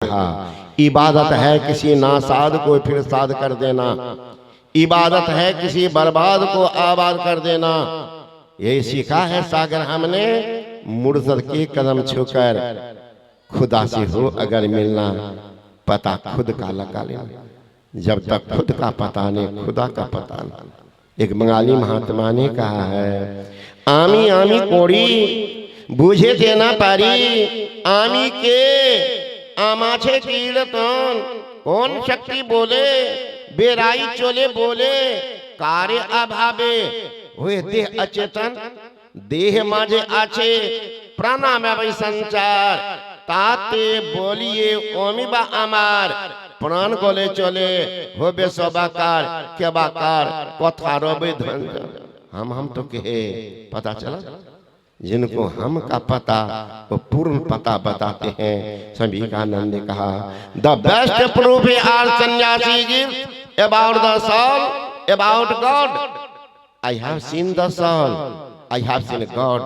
कहा, इबादत है किसी नासाद को फिर साद कर देना, इबादत है किसी बर्बाद को आबाद कर देना। यही सीखा है सागर हमने मुर्शद के कदम छूकर, खुदा से हो अगर मिलना पता खुद का लगा लेना। जब तक खुद का पता नहीं खुदा का पता नहीं। एक बंगाली महात्मा ने कहा है, आमी आमी कोड़ी बुझे थे ना पारी, आमी के आमाछे कीर्तन कौन शक्ति बोले, बेराई चोले बोले कार्य अभावे हुए देह अचेतन, देह माजे आछे प्राणामय संचार, ताते बोलिए ओमिबा आमार, प्राण गोले चले होबे सबाकार के बाकार कथा रोबे धन। हम तो कहे पता चला, जिनको हम का पता वो पूर्ण पता बताते हैं। सभी का आनंद ने कहा, the best proof are sannyasi gives about the soul about God, I have seen the soul I have seen God.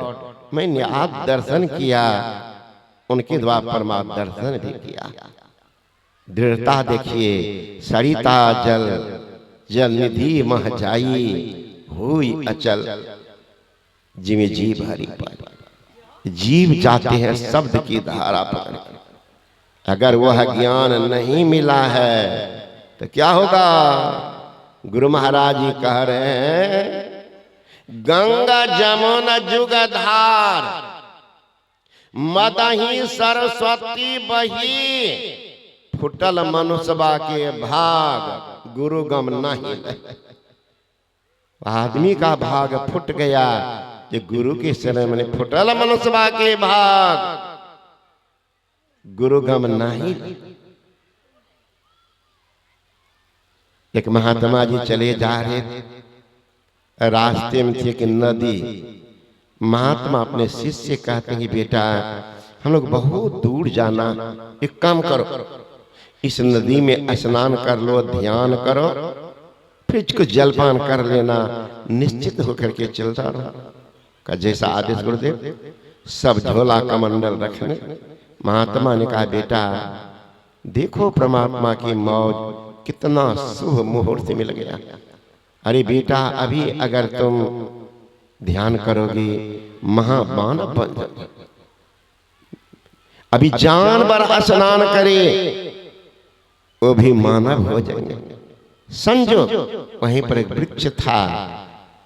मैंने आज दर्शन किया, उनके द्वारा परमात्मा दर्शन भी किया। दृढ़ता देखिए, सरिता जल जल निधि मह जाई हुई अचल, जिमे जीव हरि पाई। जीव जाते हैं शब्द की धारा पर, अगर वह ज्ञान नहीं मिला है तो क्या होगा। गुरु महाराज जी कह रहे हैं, गंगा जमुना जुगधार मदही सरस्वती बही, फुटल मनुष्यबा के भाग गुरु गम नहीं। आदमी का भाग फुट गया जो गुरु के शरण में, फुटल मनुष्यबा के भाग गुरु गम नहीं। एक महात्मा जी चले जा रहे थे, रास्ते में थी एक नदी। महात्मा अपने शिष्य से कहते हैं, बेटा हम लोग बहुत दूर जाना, एक काम करो इस नदी में स्नान कर लो, ध्यान करो, फिर कुछ जलपान कर लेना, निश्चित होकर के चलता रहो। का जैसा आदेश गुरुदेव। सब झोला कमंडल रखने। महात्मा ने कहा, बेटा देखो परमात्मा की मौज कितना शुभ मुहूर्त मिल गया। अरे बेटा अभी अगर तुम ध्यान करोगे महामानव बन जाओगे। अभी जानवर स्नान करे वो भी मानव हो जाएंगे। समझो वहीं पर एक वृक्ष था,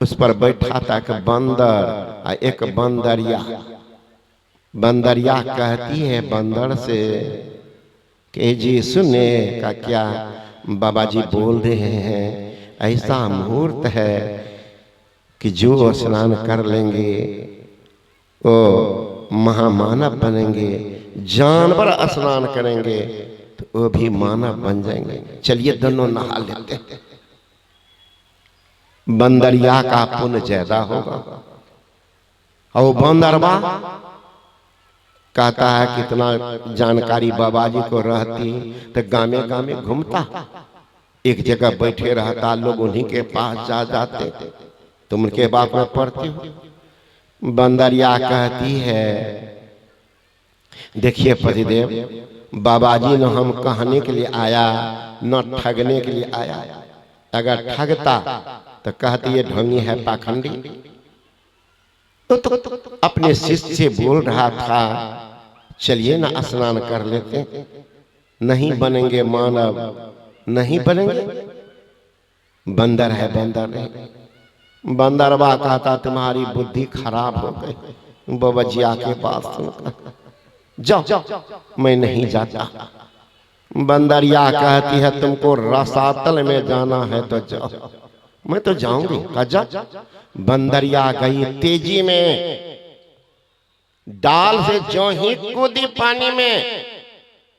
उस पर बैठा था एक बंदर और एक बंदरिया। बंदरिया कहती है बंदर से कि जी सुने का क्या बाबा जी बोल रहे हैं, ऐसा मुहूर्त है कि जो स्नान कर लेंगे वो महामानव बनेंगे, जानवर स्नान करेंगे तो वो भी मानव बन जाएंगे। चलिए दोनों नहा लेते हैं, बंदरिया का पुण्य ज्यादा होगा। और बंदरवा कहता है कितना जानकारी बाबा जी को रहती तो गामे गामे घूमता, एक जगह बैठे रहता, लोग उन्हीं के पास जा जाते, तुम उनके बाप में पढ़ती हो। बंदरिया कहती है देखिए पतिदेव, बाबा जी ने हम कहने के लिए आया न ठगने के लिए आया। अगर ठगता तो कहती है ढोंगी है पाखंडी। तो अपने शिष्य से बोल रहा था चलिए ना स्नान कर लेते, नहीं बनेंगे मानव, नहीं बनेंगे। बंदर है बंदर नहीं। बंदरवा कहता तुम्हारी बुद्धि खराब हो गई, बबजिया के पास जाओ, मैं नहीं जाता। बंदरिया कहती है तुमको रसातल में जाना है तो जाओ, मैं तो जाऊंगी। जा। बंदरिया गई तेजी में, डाल से जो ही कूदी पानी में,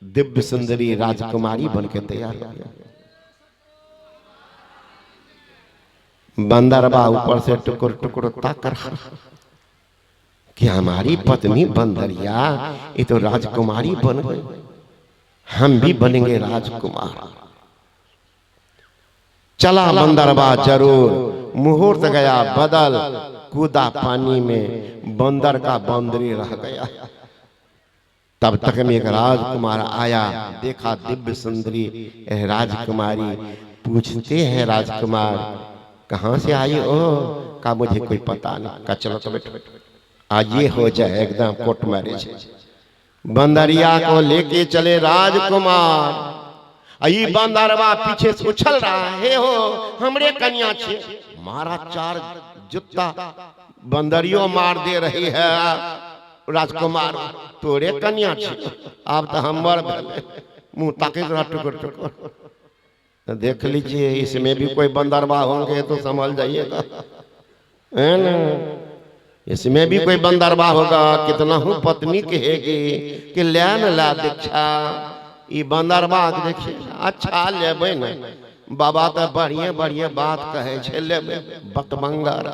दिव्य सुंदरी राजकुमारी बनके तैयार हो गया। बंदरवा ऊपर से टुकुर टुकुर ताक रहा कि हमारी पत्नी बंदरिया ये तो राजकुमारी बन गई, हम भी बनेंगे राजकुमार। चला बंदरवा जरूर, मुहूर्त गया बदल, कूदा पानी में, बंदर का बंदरी रह गया। तब तक में एक राजकुमार आया, देखा दिव्य सुंदरी राजकुमारी। पूछते हैं राजकुमार कहाँ से आई हो? कहा मुझे कोई पता नहीं। कहा चलो तो बैठो, आज ये हो जाए एकदम कोर्ट मैरिज। बंदरिया को लेके चले राजकुमार। आई बंदरवा पीछे से उछल रहा है, हो हमरे कन्या छे। मारा 4 जुत्ता, बंदरियो मार दे रही है। राजकुमार तोरे कन्या छे, अब तो हम मर गए। मुंह ताके टुकुर टुकुर। देख लीजिए, इसमें भी कोई बंदरवा होंगे तो समझ जाइएगा, है ना। इसमें भी कोई बंदरवा होगा। कितना हूँ पत्नी कहेगी कि ले न ला दीक्षा, ई बंदरवा देखिए अच्छा लेबे न। बाबा तो बढ़िया बढ़िया बात कहे छे, लेबे बकबंगर,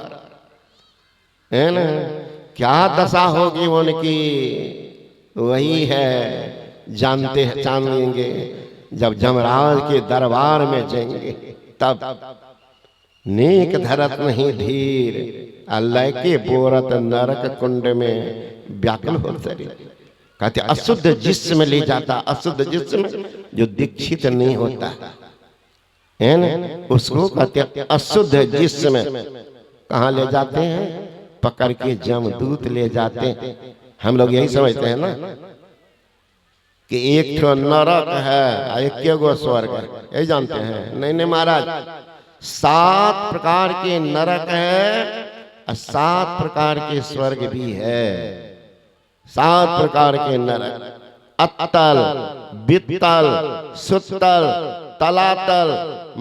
है ना। क्या दशा होगी उनकी, वही है जानते हैं, जानेंगे जब जमराज के दरबार में जाएंगे। तब नेक धरत नहीं धीर, अल्लाह के बोरत नरक कुंड में व्याकुल हो शरीर। कहते अशुद्ध जिस्म ले जाता, अशुद्ध जिस्म जो दीक्षित नहीं होता है ना, उसको कहते अशुद्ध जिस्म। कहाँ ले जाते हैं? पकड़ के जमदूत ले जाते हैं। हम लोग यही समझते हैं ना कि एक ठो नरक है, एक गो स्वर्ग है, यही जानते हैं। नहीं नहीं महाराज, 7 प्रकार के नरक है और 7 प्रकार के स्वर्ग भी है। 7 प्रकार के नरक, अतल, बितल, सुतल, तलातल,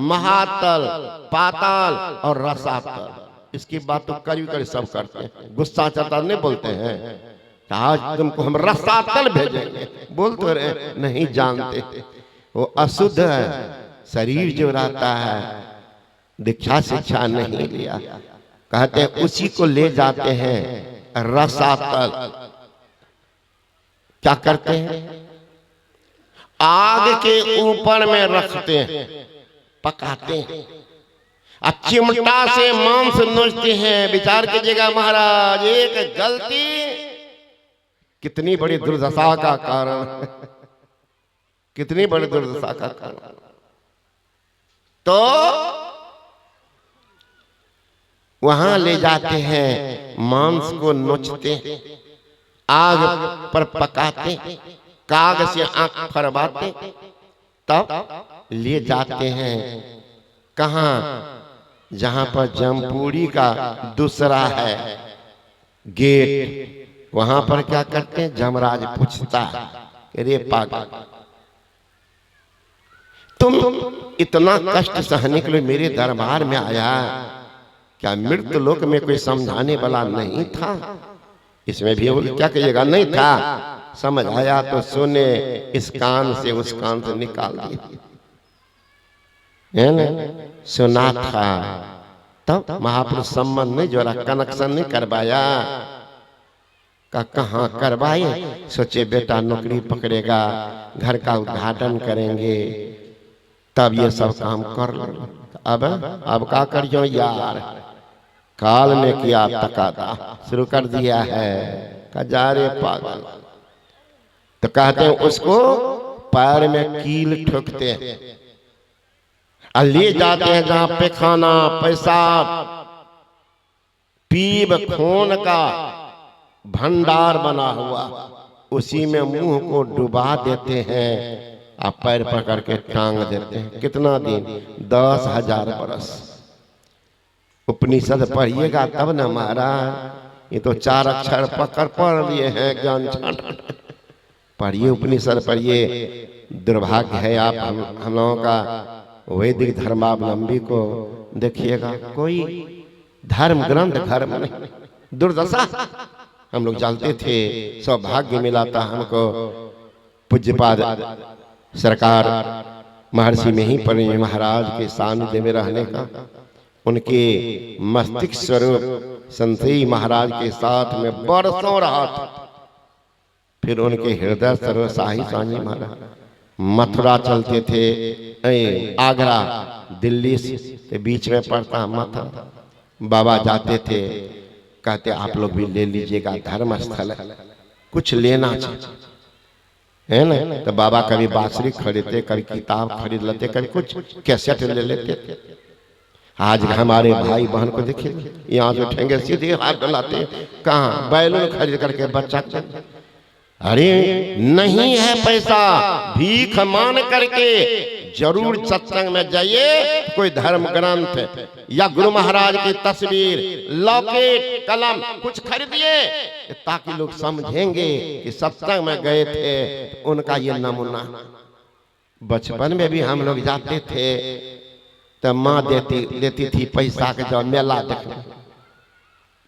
महातल, पाताल और रसातल। इसकी बात तो करीब करीब सब करते हैं। गुस्सा चढ़ता नहीं बोलते हैं आज तुमको हम रसातल भेजेंगे, बोल तो रहे नहीं जानते। वो अशुद्ध है, शरीर जो रहता है दीक्षा शिक्षा नहीं लिया, कहते हैं उसी को ले जाते हैं रसातल। क्या करते हैं? आग के ऊपर में रखते हैं, पकाते हैं, चिमटा से मांस नोचते हैं। विचार कीजिएगा महाराज, एक गलती कितनी बड़ी दुर्दशा का कारण, कितनी बड़ी दुर्दशा का कारण। तो वहां ले जाते हैं, मांस को नोचते, आग पर पकाते, काग से आंख फरवाते, तब ले जाते हैं कहां? जहां पर जमपुरी का दूसरा है गेट, वहां पर क्या करते हैं? जमराज पूछता है रे पागल, तुम इतना कष्ट सहने के लिए मेरे दरबार में आया, क्या मृत्यु लोक में कोई समझाने वाला नहीं था? इसमें भी क्या कहिएगा? नहीं था। समझ आया तो सुने, इस कान से उस कान से निकाल दिया, है ना। सुना था तब महापुरुष संबंध नहीं जोड़ा, कनेक्शन नहीं करवाया। का कहाँ करवाए? सोचे बेटा नौकरी पकड़ेगा, घर का उद्घाटन करेंगे, तब ये सब काम कर लो। अब क्या करियो यार, काल ने किया तकादा शुरू कर दिया है। जा रे पागल। तो कहते हैं उसको पैर में कील ठोकते हैं, ले जाते हैं जहां पैखाना, पेशाब, पीप, खून का भंडार बना हुआ, उसी में मुंह को डुबा देते हैं, आप पैर पकड़ के टांग देते हैं। कितना दिन? 10,000 बरस। उपनिषद पढ़िएगा तब न महाराज, ये तो 4 अक्षर पढ़ लिए हैं, ज्ञान पढ़िए, उपनिषद पढ़िए। दुर्भाग्य है आप हम लोगों का वैदिक धर्मावलंबी को देखिएगा, कोई धर्म ग्रंथ घर में नहीं। दुर्दशा। हम लोग जानते थे, सौभाग्य मिला था हमको पूज्यपाद सरकार महर्षि में ही पढ़े महाराज के सानिध्य में रहने का। उनके मस्तिष्क स्वरूप संतई महाराज के साथ में बरसों रहा था। फिर उनके हृदय स्वरूप शाही सानी महाराज मथुरा चलते थे, आगरा दिल्ली से बीच में पड़ता मथुरा। बाबा जाते थे, कहते आप लोग भी ले लीजिएगा, धर्म स्थल है, कुछ लेना चाहिए। है ना। तो बाबा कभी बांसुरी खरीदते, कभी किताब खरीद लेते, कभी कुछ कैसेट ले लेते। आज हमारे भाई बहन को देखिए, यहाँ से उठेंगे सीधे हाथ डलाते, कहाँ बैलून खरीद करके बच्चा। अरे नहीं है पैसा, भीख मान करके जरूर सत्संग में जाइए, कोई धर्म ग्रंथ या गुरु महाराज की तस्वीर, लॉकेट, कलम कुछ खरीदिए, ताकि लोग समझेंगे कि सत्संग में गए थे, उनका ये नमूना। बचपन में भी हम लोग जाते थे तो माँ देती थी पैसा के, जो मेला देखने,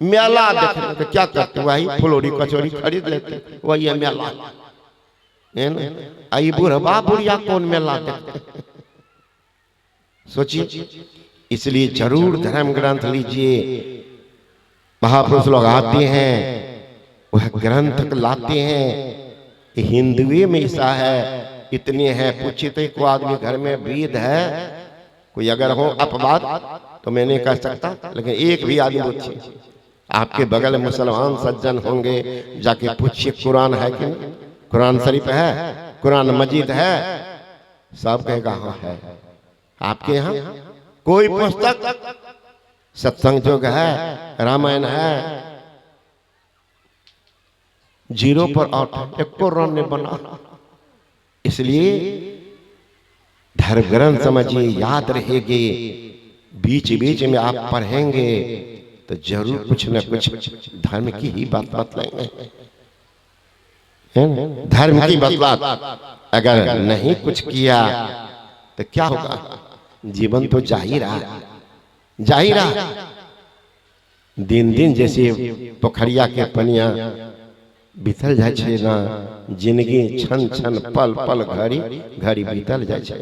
मेला देखने तो क्या करते, वही फुलोरी कचौरी खरीद लेते, वही है मेला, है ना। आई बुढ़वा बुढ़िया कौन मेला देखते, सोचिए। इसलिए जरूर धर्म ग्रंथ लीजिए। महापुरुष लोग आते हैं, वह ग्रंथ लाते हैं। हिंदुओं में ऐसा है, इतने हैं, पूछते को आदमी घर में वेद है, कोई अगर हो अपवाद तो मैं नहीं कह सकता, लेकिन एक भी आदमी पूछिए, आपके बगल में मुसलमान सज्जन होंगे, जाके पूछिए कुरान है कि नहीं, कुरान शरीफ है, कुरान मजीद है, सब कहेगा हाँ है। आपके यहाँ कोई पुस्तक, सत्संग जोग है, रामायण है, 0 पर 8, एक को रन ने बना। इसलिए धर्म ग्रंथ समझिए, याद रहेगी, बीच बीच में आप पढ़ेंगे तो जरूर कुछ न कुछ धर्म की ही बात बतलाएंगे, धर्म की बात। अगर नहीं कुछ किया तो क्या होगा, जीवन तो जा ही रहा, जा ही रहा। दिन दिन जैसे पोखरिया के पनिया बीतल जाए छे ना, जिंदगी क्षण क्षण पल पल घड़ी घड़ी बीतल जाए छे।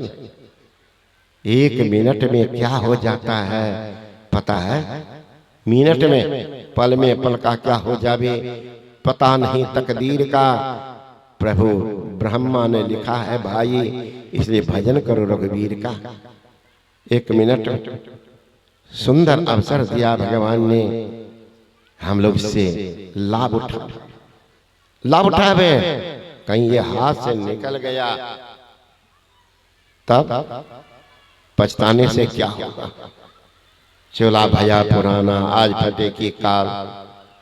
1 मिनट में क्या हो जाता है पता है, मिनट में पल में पल का क्या हो जावे पता नहीं, तकदीर का प्रभु ब्रह्मा ने लिखा है भाई, इसलिए भजन करो रघुवीर का। 1 मिनट सुंदर अवसर दिया भगवान ने, हम लोग इससे लाभ उठावे। कहीं ये हाथ से निकल गया तब पछताने से क्या होगा। चोला भया पुराना, आज फटे की काल,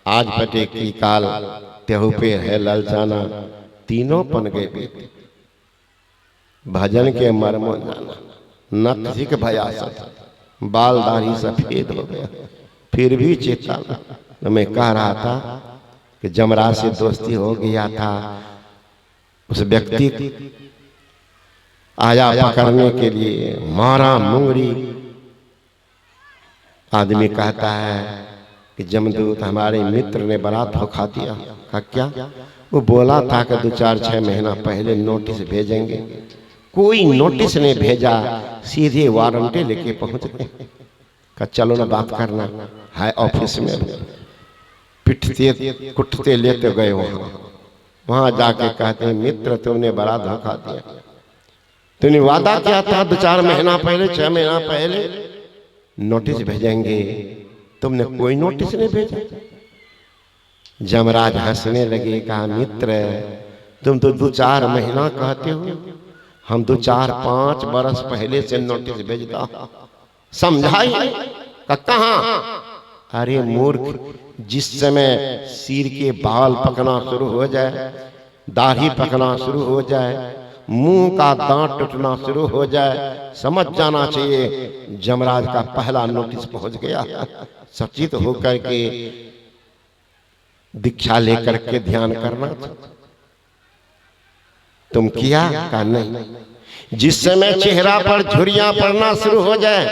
आज फटे की काल, तेहु पे है ललचाना, तीनों पन गए बीते। भजन के मर्मो जाना, नक्सिक भयासत, बाल दाढ़ी सफेद हो गया, फिर भी चेता। तो मैं कह रहा था कि जमराज से दोस्ती हो गया था, उस व्यक्ति आया पकड़ने के लिए, मारा मुंगरी। आदमी कहता है कि जमदूत हमारे मित्र ने बड़ा धोखा दिया। कहा क्या? वो बोला था कि 2-4-6 महीना पहले नोटिस भेजेंगे, कोई नोटिस नहीं भेजा, सीधे वारंटी लेके पहुंच गए। कहा चलो ना बात करना है ऑफिस में। पिटते कुटते लेते गए वहां जाके कहते मित्र तुमने बड़ा धोखा दिया, तुमने वादा किया था 2-4 महीना पहले, 6 महीना पहले नोटिस भेजेंगे, तुमने कोई नोटिस नहीं भेजा। जमराज हंसने लगे, कहा मित्र तुम तो 2-4 महीना कहते हो, हम 2-4-5 बरस पहले से नोटिस भेजता, समझाई कहाँ? अरे मूर्ख, जिस समय सिर के बाल पकना शुरू हो जाए, दाढ़ी पकना शुरू हो जाए, मुंह का दांत टूटना शुरू हो जाए, समझ जाना चाहिए जमराज का पहला नोटिस पहुंच गया। सचेत होकर के दीक्षा लेकर के ध्यान करना। तुम किया का नहीं? जिस समय चेहरा पर झुर्रियां पड़ना शुरू हो जाए,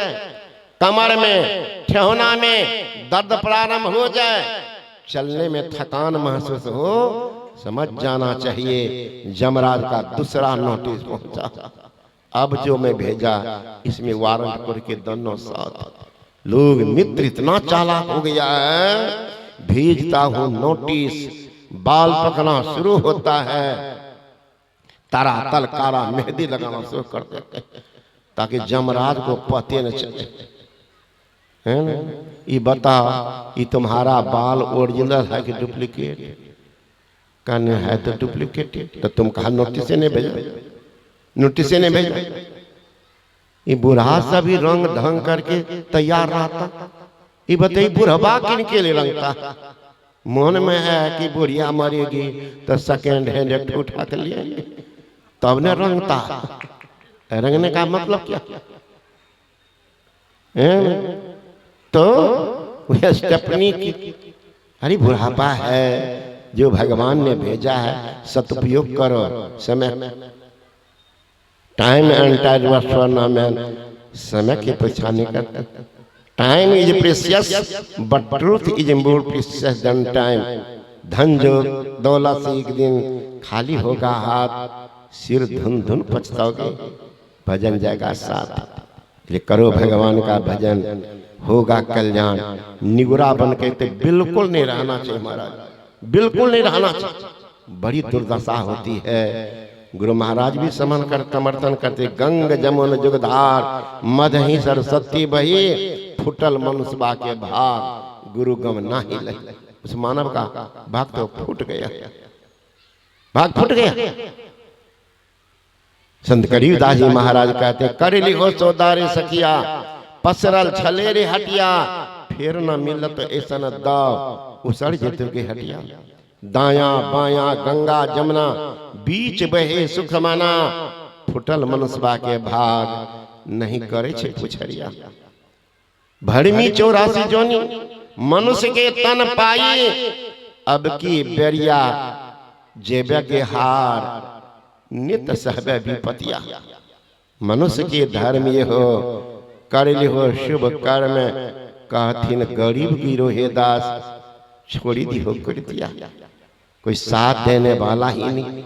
कमर में ठेहुना में दर्द प्रारंभ हो जाए, चलने में थकान महसूस हो, समझ जाना चाहिए जमराज का दूसरा नोटिस पहुंचा। अब जो मैं भेजा इसमें वारंट के दोनों साथ। लोग मित्र इतना चालाक हो गया है, भेजता हूं नोटिस, बाल पकना शुरू होता है, तरातल काला मेहंदी लगाना शुरू कर देते ताकि जमराज को पते न चले। है ना? ये बता, ये तुम्हारा बाल ओरिजिनल है कि डुप्लीकेट? कहने है तो डुप्लीकेट। तो तुम कहा नोटिस नहीं भेजा, नोटिस नहीं भेजा। ये बूढ़ा सा भी रंग ढंग करके तैयार रहता। ये बताइए बुढ़वा किन के लिए रंगता? मन में है कि बुढ़िया मरेगी तो सेकेंड हैंड एक उठा कर लिए तब न रंगता। रंगने का मतलब क्या है? तो वह स्टेपनी की, अरे बुढ़ापा है जो भगवान ने भेजा है, सदुपयोग करो। समय टाइम एंड समय की परीक्षा नहीं करता। Time is precious but truth is more precious than time. धन जो दौलत से एक दिन खाली होगा हाथ, सिर धुन धुन पछताओगे, भजन जाएगा साथ। ये करो भगवान का भजन, होगा कल्याण। निगुरा बन के तो बिल्कुल नहीं रहना चाहिए महाराज, बिल्कुल नहीं रहना चाहिए। बड़ी दुर्दशा होती है। गुरु महाराज भी समन कर समर्थन करते। गंग जमुन जुगधार मदही सरस्वती बही, फुटल मनुष्य के भाग गुरु गम नाही लही। उस मानव का भाग तो फूट गया, भाग फूट गया। संत कबीरदास जी महाराज कहते कर लिहो सौदारे सखिया, पसरल छले रे हटिया, फिर न मिलत ऐसा न दाव उसड़ जेतु के हटिया। दाया बाया गंगा जमुना, बीच बहे सुख माना, फुटल मनुष्य के भाग नहीं करे छे पुछरिया। भड़मी 84 जोनी मनुष्य के तन पाई, अब की बेरिया जेबे के हार, नित सहबे विपतिया। मनुष्य के धर्म ये हो, कर लिहो शुभ कर्म, कहथिन गरीब गिरो हे दास, छोड़ी दी हो कृतिया। कोई साथ देने वाला ही नहीं।